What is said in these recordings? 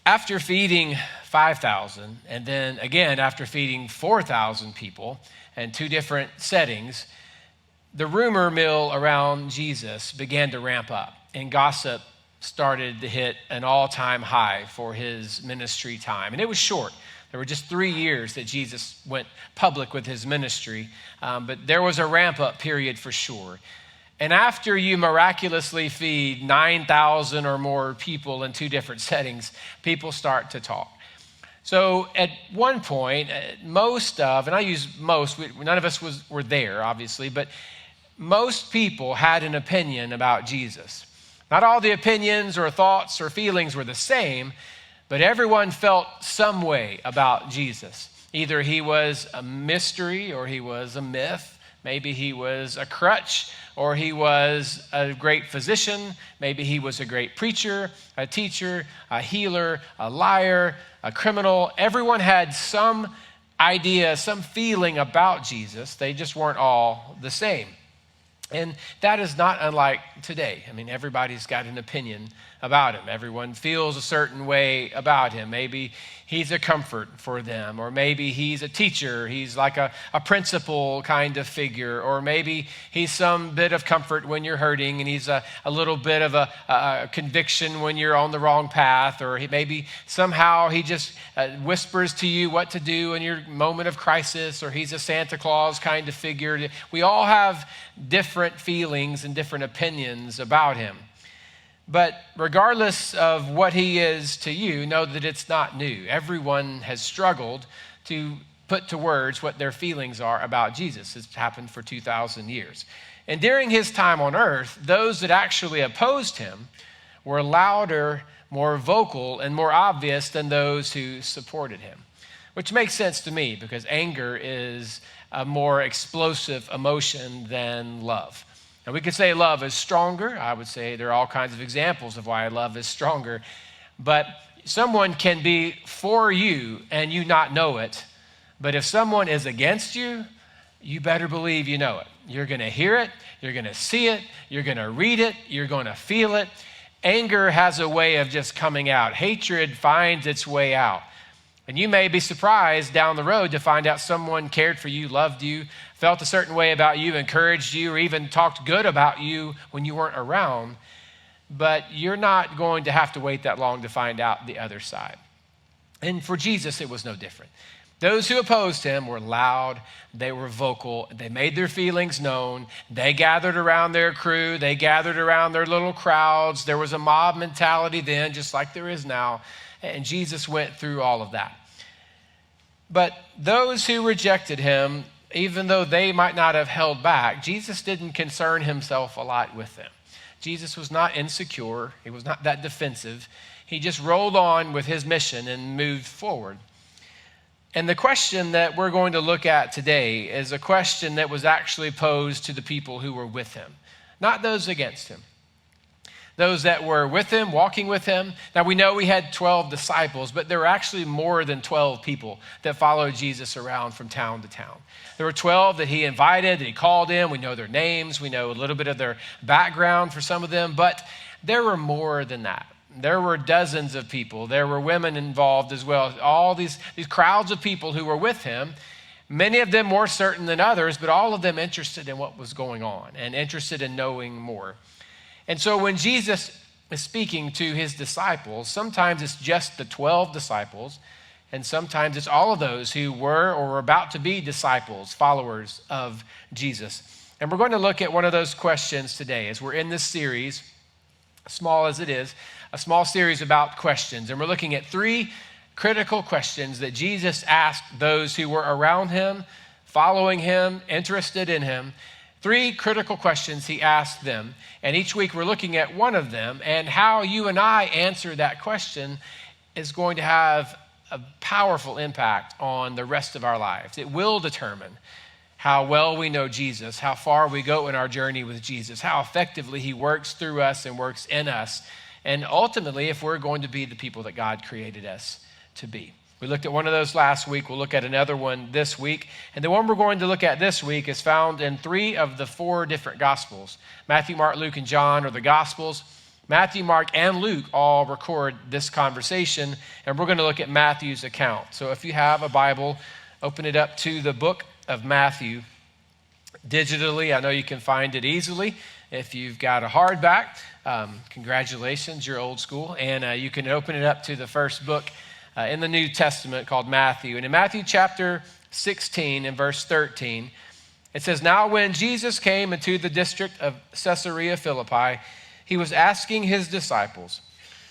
After feeding 5,000, and then again after feeding 4,000 people in two different settings, the rumor mill around Jesus began to ramp up, and gossip started to hit an all-time high for his ministry time. And it was short. There were just 3 years that Jesus went public with his ministry, but there was a ramp-up period for sure. And after you miraculously feed 9,000 or more people in two different settings, people start to talk. So at one point, most of, and I use most, none of us were there, obviously, but most people had an opinion about Jesus. Not all the opinions or thoughts or feelings were the same, but everyone felt some way about Jesus. Either he was a mystery or he was a myth. Maybe he was a crutch, or he was a great physician. Maybe he was a great preacher, a teacher, a healer, a liar, a criminal. Everyone had some idea, some feeling about Jesus. They just weren't all the same. And that is not unlike today. I mean, everybody's got an opinion about him. Everyone feels a certain way about him. Maybe he's a comfort for them, or maybe he's a teacher. He's like a principal kind of figure, or maybe he's some bit of comfort when you're hurting, and he's a little bit of a conviction when you're on the wrong path, or maybe somehow he just whispers to you what to do in your moment of crisis, or he's a Santa Claus kind of figure. We all have different feelings and different opinions about him. But regardless of what he is to you, know that it's not new. Everyone has struggled to put to words what their feelings are about Jesus. It's happened for 2,000 years. And during his time on earth, those that actually opposed him were louder, more vocal, and more obvious than those who supported him, which makes sense to me because anger is a more explosive emotion than love. Now, we could say love is stronger. I would say there are all kinds of examples of why love is stronger. But someone can be for you and you not know it. But if someone is against you, you better believe you know it. You're going to hear it. You're going to see it. You're going to read it. You're going to feel it. Anger has a way of just coming out. Hatred finds its way out. And you may be surprised down the road to find out someone cared for you, loved you, felt a certain way about you, encouraged you, or even talked good about you when you weren't around. But you're not going to have to wait that long to find out the other side. And for Jesus, it was no different. Those who opposed him were loud, they were vocal, they made their feelings known, they gathered around their crew, they gathered around their little crowds. There was a mob mentality then, just like there is now. And Jesus went through all of that. But those who rejected him, even though they might not have held back, Jesus didn't concern himself a lot with them. Jesus was not insecure. He was not that defensive. He just rolled on with his mission and moved forward. And the question that we're going to look at today is a question that was actually posed to the people who were with him, not those against him. Those that were with him, walking with him. Now we know we had 12 disciples, but there were actually more than 12 people that followed Jesus around from town to town. There were 12 that he invited, that he called in. We know their names. We know a little bit of their background for some of them, but there were more than that. There were dozens of people. There were women involved as well. All these crowds of people who were with him, many of them more certain than others, but all of them interested in what was going on and interested in knowing more. And so when Jesus is speaking to his disciples, sometimes it's just the 12 disciples, and sometimes it's all of those who were or were about to be disciples, followers of Jesus. And we're going to look at one of those questions today as we're in this series, small as it is, a small series about questions. And we're looking at 3 critical questions that Jesus asked those who were around him, following him, interested in him. 3 critical questions he asked them, and each week we're looking at one of them, and how you and I answer that question is going to have a powerful impact on the rest of our lives. It will determine how well we know Jesus, how far we go in our journey with Jesus, how effectively he works through us and works in us, and ultimately if we're going to be the people that God created us to be. We looked at one of those last week. We'll look at another one this week. And the one we're going to look at this week is found in 3 of the 4 different Gospels. Matthew, Mark, Luke, and John are the Gospels. Matthew, Mark, and Luke all record this conversation, and we're going to look at Matthew's account. So if you have a Bible, open it up to the book of Matthew digitally. I know you can find it easily. If you've got a hardback, congratulations, you're old school. And you can open it up to the first book in the New Testament called Matthew. And in Matthew chapter 16 and verse 13, it says, "Now when Jesus came into the district of Caesarea Philippi, he was asking his disciples,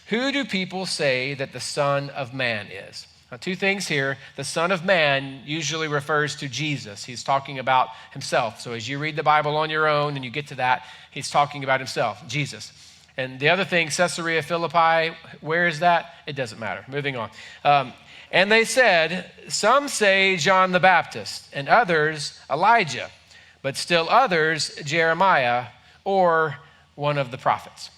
'Who do people say that the Son of Man is?'" Now, two things here. The Son of Man usually refers to Jesus. He's talking about himself. So as you read the Bible on your own and you get to that, he's talking about himself, Jesus. And the other thing, Caesarea Philippi, where is that? It doesn't matter. Moving on. And they said, "Some say John the Baptist, and others Elijah, but still others Jeremiah or one of the prophets."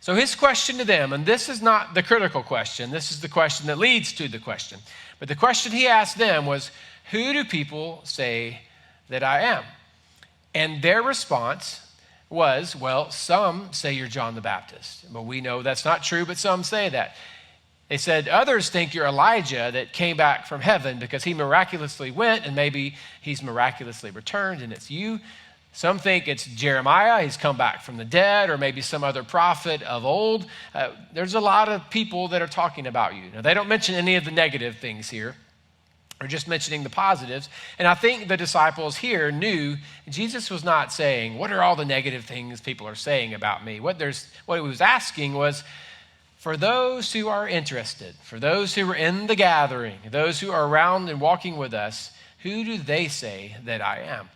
So his question to them, and this is not the critical question, this is the question that leads to the question. But the question he asked them was, "Who do people say that I am?" And their response was, "Well, some say you're John the Baptist, but we know that's not true, but some say that." They said, "Others think you're Elijah that came back from heaven because he miraculously went and maybe he's miraculously returned and it's you. Some think it's Jeremiah, he's come back from the dead, or maybe some other prophet of old." There's a lot of people that are talking about you. Now, they don't mention any of the negative things here. They're just mentioning the positives. And I think the disciples here knew Jesus was not saying, "What are all the negative things people are saying about me?" What he was asking was, for those who are interested, for those who are in the gathering, those who are around and walking with us, who do they say that I am?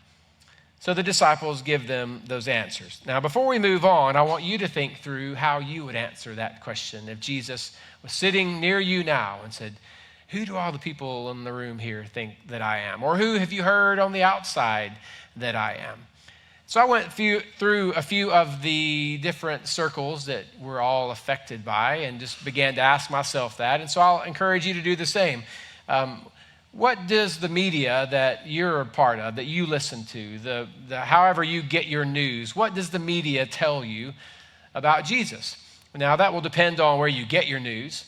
So the disciples give them those answers. Now, before we move on, I want you to think through how you would answer that question if Jesus was sitting near you now and said, "Who do all the people in the room here think that I am?" Or "Who have you heard on the outside that I am?" So I went through a few of the different circles that we're all affected by and just began to ask myself that. And so I'll encourage you to do the same. What does the media that you're a part of, that you listen to, however you get your news, what does the media tell you about Jesus? Now, that will depend on where you get your news.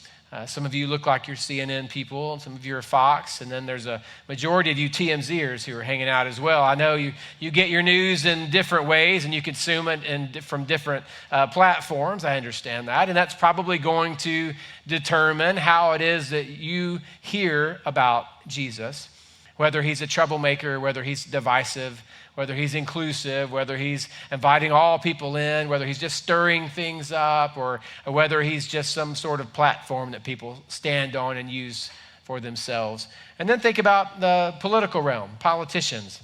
Some of you look like you're CNN people, and some of you are Fox, and then there's a majority of you TMZers who are hanging out as well. I know you get your news in different ways, and you consume it from different platforms. I understand that, and that's probably going to determine how it is that you hear about Jesus, whether he's a troublemaker, whether he's divisive, whether he's inclusive, whether he's inviting all people in, whether he's just stirring things up, or whether he's just some sort of platform that people stand on and use for themselves. And then think about the political realm, politicians.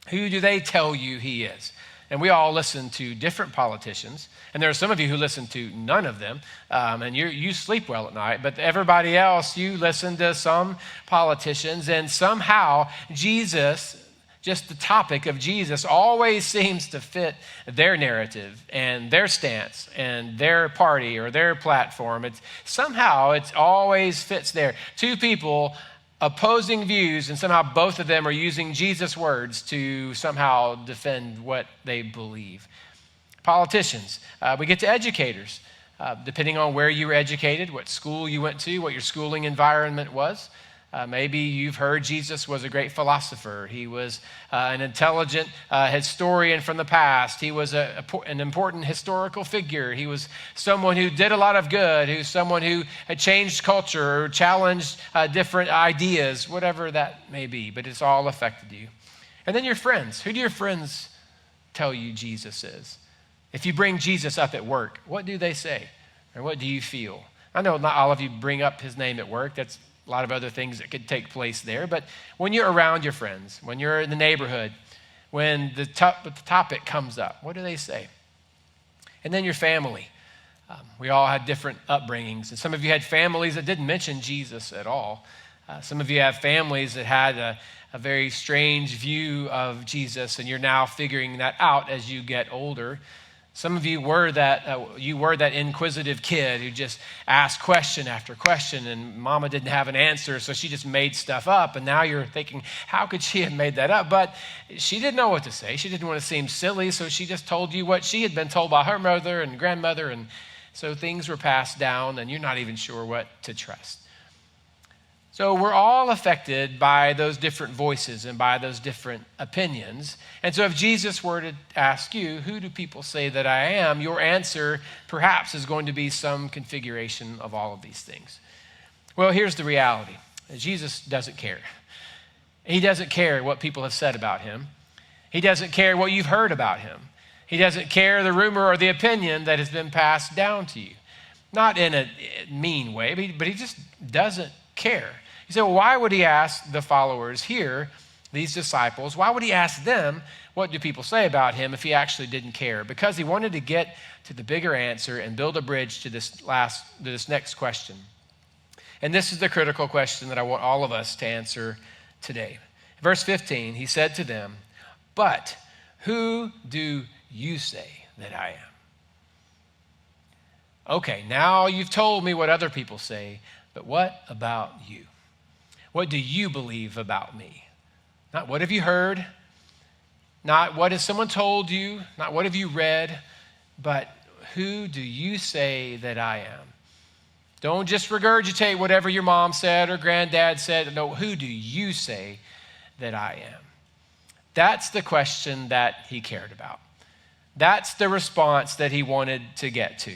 Who do they tell you he is? And we all listen to different politicians. And there are some of you who listen to none of them, and you sleep well at night. But everybody else, you listen to some politicians, and somehow Jesus, just the topic of Jesus, always seems to fit their narrative and their stance and their party or their platform. It always fits there. Two people, opposing views, and somehow both of them are using Jesus' words to somehow defend what they believe. Politicians. We get to educators. Depending on where you were educated, what school you went to, what your schooling environment was. Maybe you've heard Jesus was a great philosopher. He was an intelligent historian from the past. He was an important historical figure. He was someone who did a lot of good, who's someone who had changed culture or challenged different ideas, whatever that may be, but it's all affected you. And then your friends. Who do your friends tell you Jesus is? If you bring Jesus up at work, what do they say? Or what do you feel? I know not all of you bring up his name at work. That's a lot of other things that could take place there. But when you're around your friends, when you're in the neighborhood, when the topic comes up, what do they say? And then your family. We all had different upbringings. And some of you had families that didn't mention Jesus at all. Some of you have families that had a very strange view of Jesus, and you're now figuring that out as you get older. Some of you were that inquisitive kid who just asked question after question, and mama didn't have an answer, so she just made stuff up. And now you're thinking, how could she have made that up? But she didn't know what to say. She didn't want to seem silly, so she just told you what she had been told by her mother and grandmother. And so things were passed down, and you're not even sure what to trust. So we're all affected by those different voices and by those different opinions. And so if Jesus were to ask you, who do people say that I am? Your answer perhaps is going to be some configuration of all of these things. Well, here's the reality. Jesus doesn't care. He doesn't care what people have said about him. He doesn't care what you've heard about him. He doesn't care the rumor or the opinion that has been passed down to you. Not in a mean way, but he just doesn't care. You say, well, why would he ask the followers here, these disciples, why would he ask them, what do people say about him if he actually didn't care? Because he wanted to get to the bigger answer and build a bridge to this next question. And this is the critical question that I want all of us to answer today. Verse 15, he said to them, but who do you say that I am? Okay, now you've told me what other people say, but what about you? What do you believe about me? Not what have you heard, not what has someone told you, not what have you read, but who do you say that I am? Don't just regurgitate whatever your mom said or granddad said. No, who do you say that I am? That's the question that he cared about. That's the response that he wanted to get to.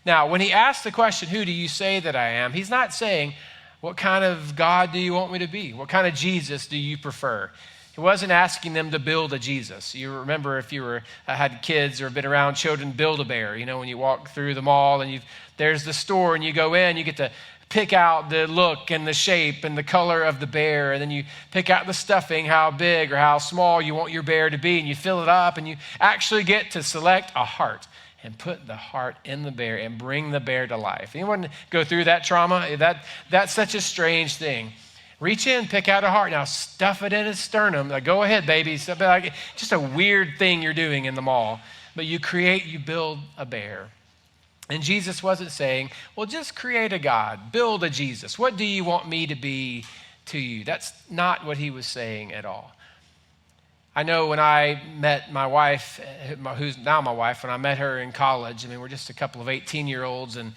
Now, when he asked the question, who do you say that I am? He's not saying, what kind of God do you want me to be? What kind of Jesus do you prefer? He wasn't asking them to build a Jesus. You remember if you had kids or been around children, Build-A-Bear. You know, when you walk through the mall and there's the store and you go in, you get to pick out the look and the shape and the color of the bear. And then you pick out the stuffing, how big or how small you want your bear to be. And you fill it up and you actually get to select a heart and put the heart in the bear and bring the bear to life. Anyone go through that trauma? That's such a strange thing. Reach in, pick out a heart. Now stuff it in his sternum. Like, go ahead, baby. Like, just a weird thing you're doing in the mall. But you build a bear. And Jesus wasn't saying, well, just create a God, build a Jesus. What do you want me to be to you? That's not what he was saying at all. I know when I met my wife, who's now my wife, when I met her in college, we're just a couple of 18-year-olds, and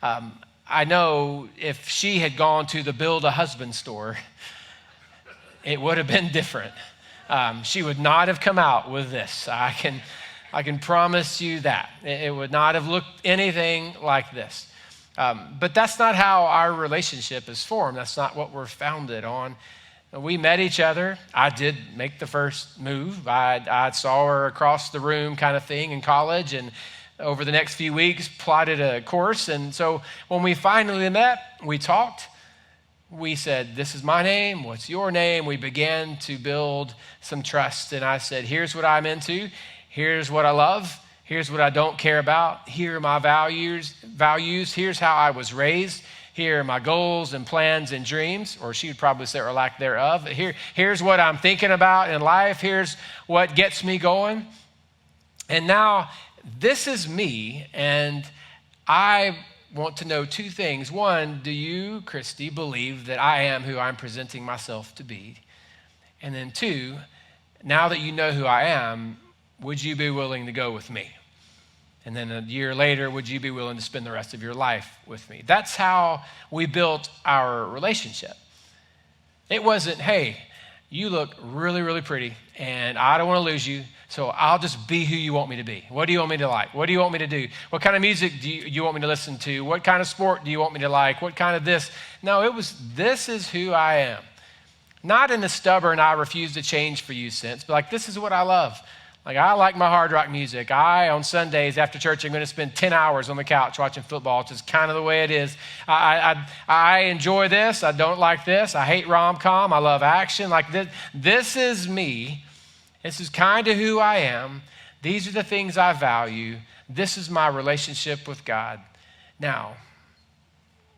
I know if she had gone to the Build-A-Husband store, it would have been different. She would not have come out with this. I can promise you that. It would not have looked anything like this. But that's not how our relationship is formed. That's not what we're founded on. We met each other. I did make the first move. I saw her across the room kind of thing in college, and over the next few weeks plotted a course. And so when we finally met, we talked. We said, this is my name, what's your name? We began to build some trust. And I said, here's what I'm into. Here's what I love. Here's what I don't care about. Here are my values. Here's how I was raised. Here are my goals and plans and dreams, or she would probably say, or lack thereof. Here's what I'm thinking about in life. Here's what gets me going. And now this is me, and I want to know two things. One, do you, Christy, believe that I am who I'm presenting myself to be? And then two, now that you know who I am, would you be willing to go with me? And then a year later, would you be willing to spend the rest of your life with me? That's how we built our relationship. It wasn't, hey, you look really, really pretty, and I don't want to lose you, so I'll just be who you want me to be. What do you want me to like? What do you want me to do? What kind of music do you want me to listen to? What kind of sport do you want me to like? What kind of this? No, it was, this is who I am. Not in a stubborn, I refuse to change for you sense, but like, this is what I love. Like, I like my hard rock music. On Sundays after church, I'm going to spend 10 hours on the couch watching football. It's just kind of the way it is. I enjoy this. I don't like this. I hate rom-com. I love action. Like, this is me. This is kind of who I am. These are the things I value. This is my relationship with God. Now,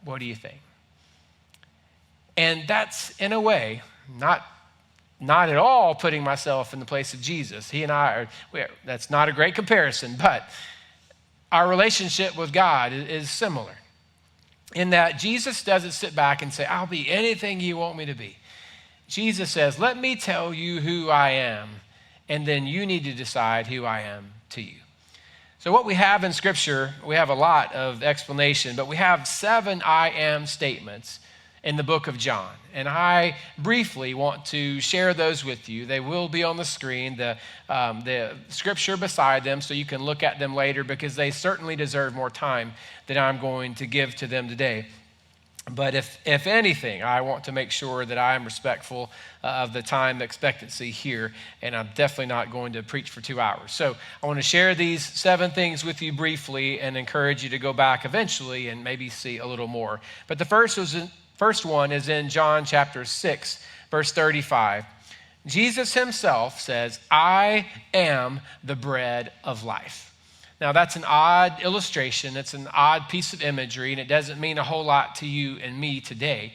what do you think? And that's, in a way, not at all putting myself in the place of Jesus. He and I that's not a great comparison, but our relationship with God is similar in that Jesus doesn't sit back and say, I'll be anything you want me to be. Jesus says, let me tell you who I am, and then you need to decide who I am to you. So what we have in Scripture, we have a lot of explanation, but we have 7 I am statements in the book of John. And I briefly want to share those with you. They will be on the screen, the Scripture beside them, so you can look at them later because they certainly deserve more time than I'm going to give to them today. But if anything, I want to make sure that I am respectful of the time expectancy here, and I'm definitely not going to preach for 2 hours. So I want to share these 7 things with you briefly and encourage you to go back eventually and maybe see a little more. But the first one is in John chapter 6, verse 35. Jesus himself says, I am the bread of life. Now, that's an odd illustration. It's an odd piece of imagery, and it doesn't mean a whole lot to you and me today.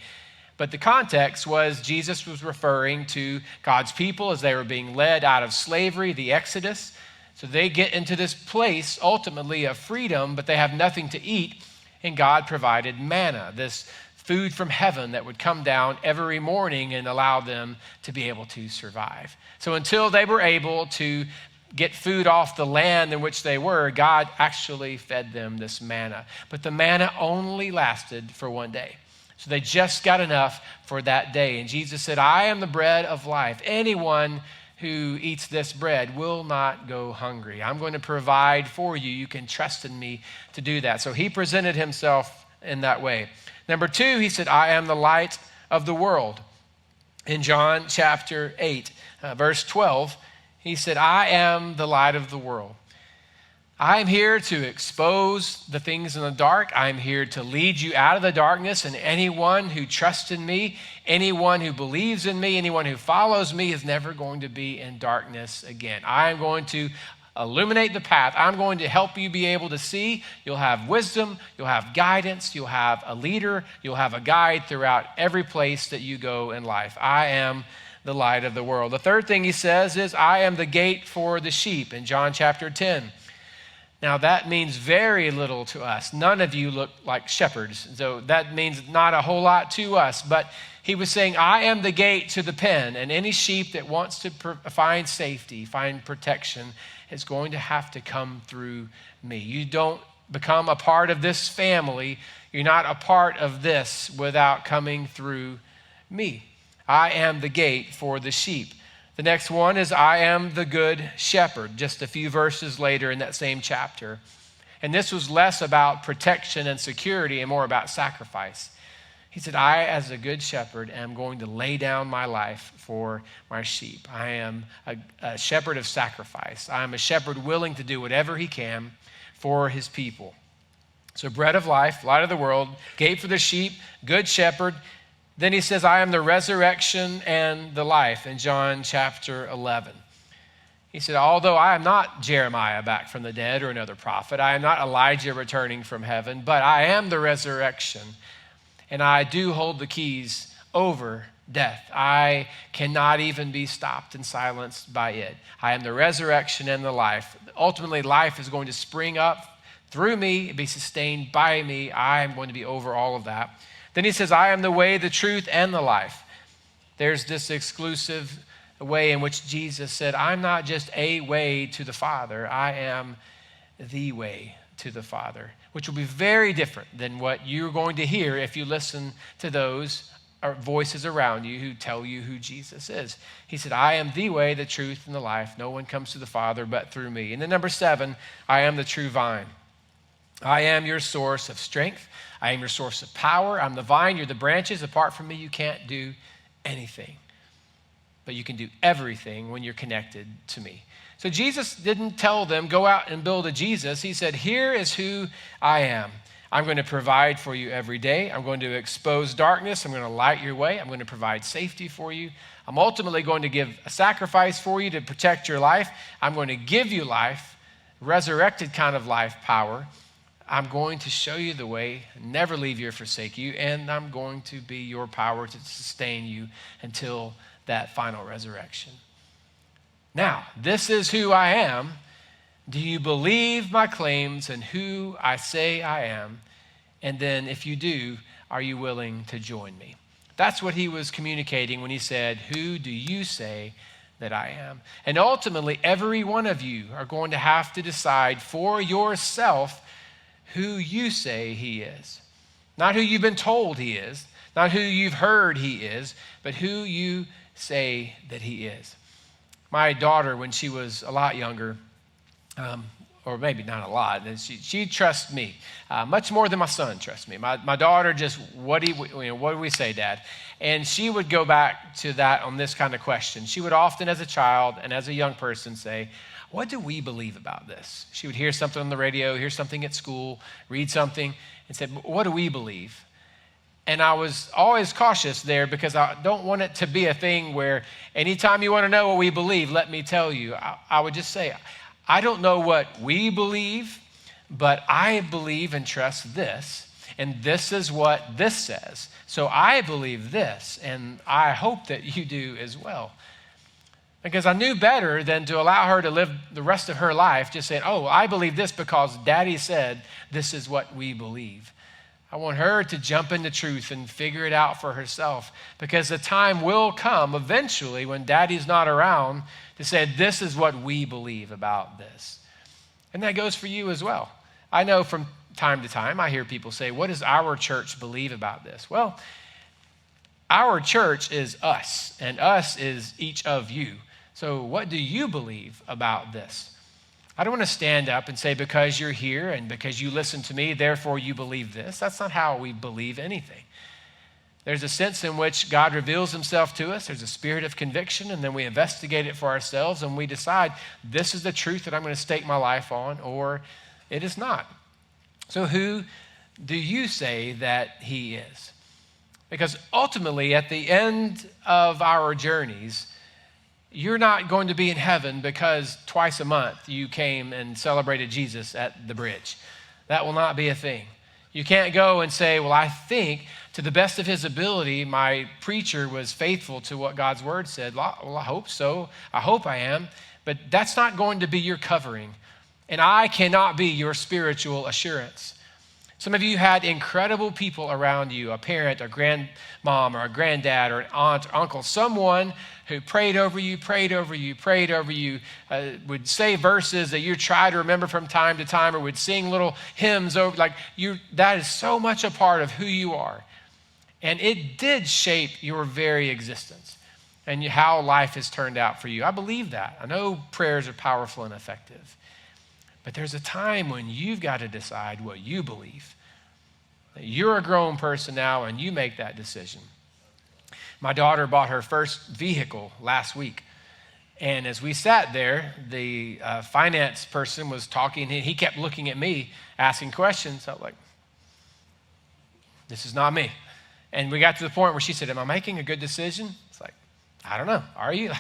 But the context was Jesus was referring to God's people as they were being led out of slavery, the Exodus. So they get into this place, ultimately, of freedom, but they have nothing to eat, and God provided manna, this food from heaven that would come down every morning and allow them to be able to survive. So until they were able to get food off the land in which they were, God actually fed them this manna. But the manna only lasted for one day. So they just got enough for that day. And Jesus said, I am the bread of life. Anyone who eats this bread will not go hungry. I'm going to provide for you. You can trust in me to do that. So he presented himself in that way. Number 2, he said, I am the light of the world. In John chapter 8, verse 12, he said, I am the light of the world. I am here to expose the things in the dark. I am here to lead you out of the darkness, and anyone who trusts in me, anyone who believes in me, anyone who follows me is never going to be in darkness again. I am going to illuminate the path. I'm going to help you be able to see. You'll have wisdom, you'll have guidance, you'll have a leader, you'll have a guide throughout every place that you go in life. I am the light of the world. The third thing he says is, I am the gate for the sheep in John chapter 10. Now that means very little to us. None of you look like shepherds, so that means not a whole lot to us. But he was saying, I am the gate to the pen, and any sheep that wants to find safety, find protection, is going to have to come through me. You don't become a part of this family. You're not a part of this without coming through me. I am the gate for the sheep. The next one is, I am the good shepherd, just a few verses later in that same chapter. And this was less about protection and security and more about sacrifice. He said, I, as a good shepherd, am going to lay down my life for my sheep. I am a shepherd of sacrifice. I am a shepherd willing to do whatever he can for his people. So bread of life, light of the world, gate for the sheep, good shepherd. Then he says, I am the resurrection and the life in John chapter 11. He said, although I am not Jeremiah back from the dead or another prophet, I am not Elijah returning from heaven, but I am the resurrection, and I do hold the keys over death. I cannot even be stopped and silenced by it. I am the resurrection and the life. Ultimately, life is going to spring up through me, be sustained by me. I am going to be over all of that. Then he says, I am the way, the truth, and the life. There's this exclusive way in which Jesus said, I'm not just a way to the Father. I am the way to the Father, which will be very different than what you're going to hear if you listen to those voices around you who tell you who Jesus is. He said, I am the way, the truth, and the life. No one comes to the Father but through me. And then number 7, I am the true vine. I am your source of strength. I am your source of power. I'm the vine, you're the branches. Apart from me, you can't do anything. But you can do everything when you're connected to me. So Jesus didn't tell them, go out and build a Jesus. He said, here is who I am. I'm going to provide for you every day. I'm going to expose darkness. I'm going to light your way. I'm going to provide safety for you. I'm ultimately going to give a sacrifice for you to protect your life. I'm going to give you life, resurrected kind of life power. I'm going to show you the way, never leave you or forsake you, and I'm going to be your power to sustain you until that final resurrection. Now, this is who I am, Do you believe my claims and who I say I am? And then if you do, are you willing to join me? That's what he was communicating when he said, who do you say that I am? And ultimately, every one of you are going to have to decide for yourself who you say he is. Not who you've been told he is, not who you've heard he is, but who you say that he is. My daughter, when she was a lot younger, or maybe not a lot, and she trusts me much more than my son trusts me. My daughter just, what do we say, Dad? And she would go back to that on this kind of question. She would often, as a child and as a young person, say, what do we believe about this? She would hear something on the radio, hear something at school, read something, and say, what do we believe? And I was always cautious there because I don't want it to be a thing where anytime you want to know what we believe, let me tell you. I would just say, I don't know what we believe, but I believe and trust this, and this is what this says. So I believe this, and I hope that you do as well. Because I knew better than to allow her to live the rest of her life just saying, oh, I believe this because Daddy said this is what we believe. I want her to jump into truth and figure it out for herself, because the time will come eventually when Daddy's not around to say, this is what we believe about this. And that goes for you as well. I know from time to time I hear people say, what does our church believe about this? Well, our church is us, and us is each of you. So what do you believe about this? I don't want to stand up and say, because you're here and because you listen to me, therefore you believe this. That's not how we believe anything. There's a sense in which God reveals himself to us. There's a spirit of conviction, and then we investigate it for ourselves, and we decide this is the truth that I'm going to stake my life on, or it is not. So who do you say that he is? Because ultimately, at the end of our journeys, you're not going to be in heaven because twice a month you came and celebrated Jesus at the bridge. That will not be a thing. You can't go and say, well, I think to the best of his ability, my preacher was faithful to what God's word said. Well, I hope so. I hope I am. But that's not going to be your covering. And I cannot be your spiritual assurance. Some of you had incredible people around you, a parent, a grandmom, or a granddad, or an aunt, or uncle, someone who prayed over you, would say verses that you try to remember from time to time, or would sing little hymns over, that is so much a part of who you are. And it did shape your very existence and how life has turned out for you. I believe that. I know prayers are powerful and effective. But there's a time when you've got to decide what you believe. You're a grown person now, and you make that decision. My daughter bought her first vehicle last week. And as we sat there, the finance person was talking. He kept looking at me, asking questions. I was like, this is not me. And we got to the point where she said, am I making a good decision? It's like, I don't know. Are you?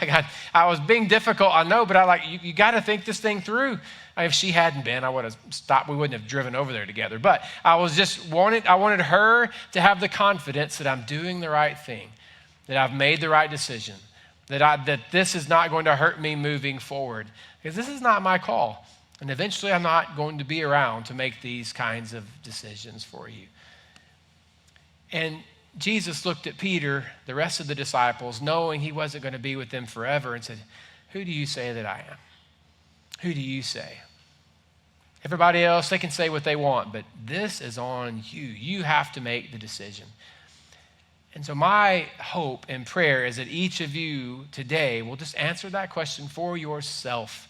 I was being difficult, I know, but you got to think this thing through. If she hadn't been, I would have stopped. We wouldn't have driven over there together. But I wanted her to have the confidence that I'm doing the right thing, that I've made the right decision, that this is not going to hurt me moving forward, because this is not my call. And eventually I'm not going to be around to make these kinds of decisions for you. And Jesus looked at Peter, the rest of the disciples, knowing he wasn't going to be with them forever, and said, who do you say that I am? Who do you say? Everybody else, they can say what they want, but this is on you. You have to make the decision. And so my hope and prayer is that each of you today will just answer that question for yourself,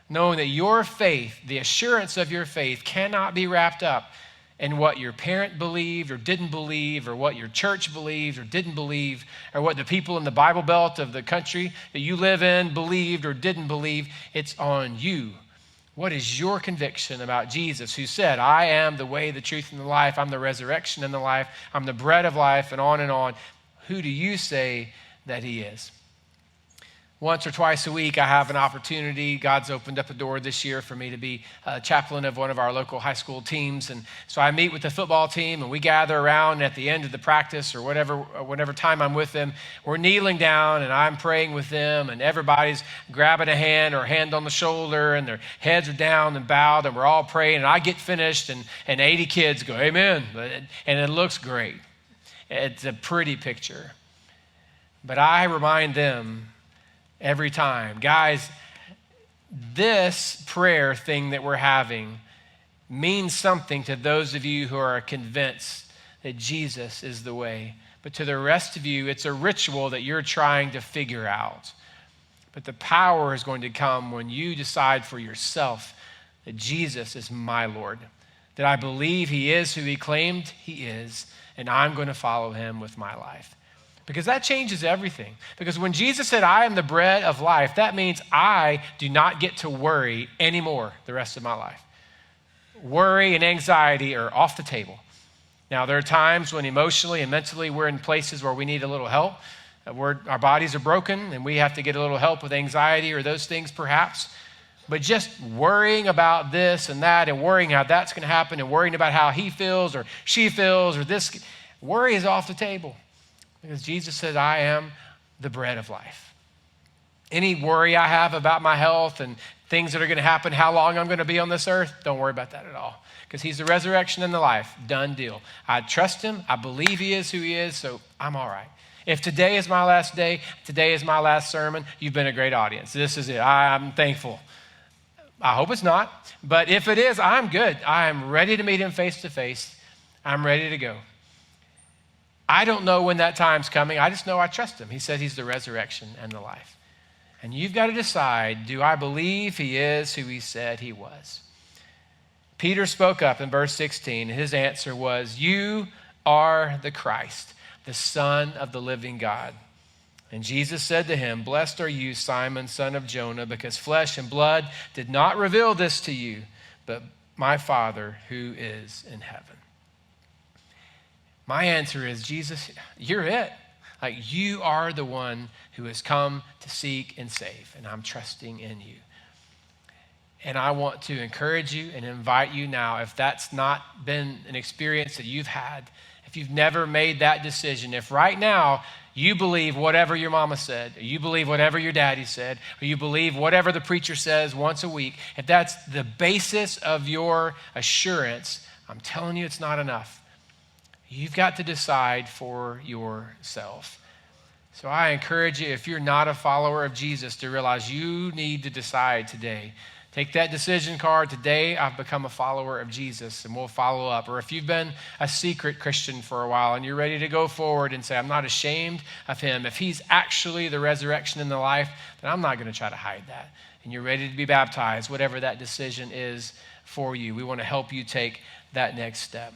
knowing that your faith, the assurance of your faith, cannot be wrapped up in what your parent believed or didn't believe, or what your church believed or didn't believe, or what the people in the Bible Belt of the country that you live in believed or didn't believe. It's on you. What is your conviction about Jesus, who said, I am the way, the truth, and the life. I'm the resurrection and the life. I'm the bread of life, and on and on. Who do you say that he is? Once or twice a week, I have an opportunity. God's opened up a door this year for me to be a chaplain of one of our local high school teams. And so I meet with the football team, and we gather around at the end of the practice or whatever time I'm with them. We're kneeling down, and I'm praying with them, and everybody's grabbing a hand or a hand on the shoulder, and their heads are down and bowed, and we're all praying. And I get finished, and 80 kids go, amen. And it looks great. It's a pretty picture. But I remind them every time, guys, this prayer thing that we're having means something to those of you who are convinced that Jesus is the way. But to the rest of you, it's a ritual that you're trying to figure out. But the power is going to come when you decide for yourself that Jesus is my Lord, that I believe he is who he claimed he is, and I'm going to follow him with my life. Because that changes everything. Because when Jesus said, I am the bread of life, that means I do not get to worry anymore the rest of my life. Worry and anxiety are off the table. Now, there are times when emotionally and mentally we're in places where we need a little help. Our bodies are broken and we have to get a little help with anxiety or those things perhaps. But just worrying about this and that and worrying how that's going to happen and worrying about how he feels or she feels or this, worry is off the table. Because Jesus said, I am the bread of life. Any worry I have about my health and things that are going to happen, how long I'm going to be on this earth, don't worry about that at all. Because he's the resurrection and the life. Done deal. I trust him. I believe he is who he is, so I'm all right. If today is my last day, today is my last sermon, you've been a great audience. This is it. I'm thankful. I hope it's not. But if it is, I'm good. I am ready to meet him face to face. I'm ready to go. I don't know when that time's coming. I just know I trust him. He said he's the resurrection and the life. And you've got to decide, do I believe he is who he said he was? Peter spoke up in verse 16. His answer was, you are the Christ, the Son of the living God. And Jesus said to him, blessed are you, Simon, son of Jonah, because flesh and blood did not reveal this to you, but my Father who is in heaven. My answer is, Jesus, you're it. Like, you are the one who has come to seek and save, and I'm trusting in you. And I want to encourage you and invite you now, if that's not been an experience that you've had, if you've never made that decision, if right now you believe whatever your mama said, or you believe whatever your daddy said, or you believe whatever the preacher says once a week, if that's the basis of your assurance, I'm telling you it's not enough. You've got to decide for yourself. So I encourage you, if you're not a follower of Jesus, to realize you need to decide today. Take that decision card. Today, I've become a follower of Jesus, and we'll follow up. Or if you've been a secret Christian for a while and you're ready to go forward and say, I'm not ashamed of him. If he's actually the resurrection and the life, then I'm not going to try to hide that. And you're ready to be baptized, whatever that decision is for you. We want to help you take that next step.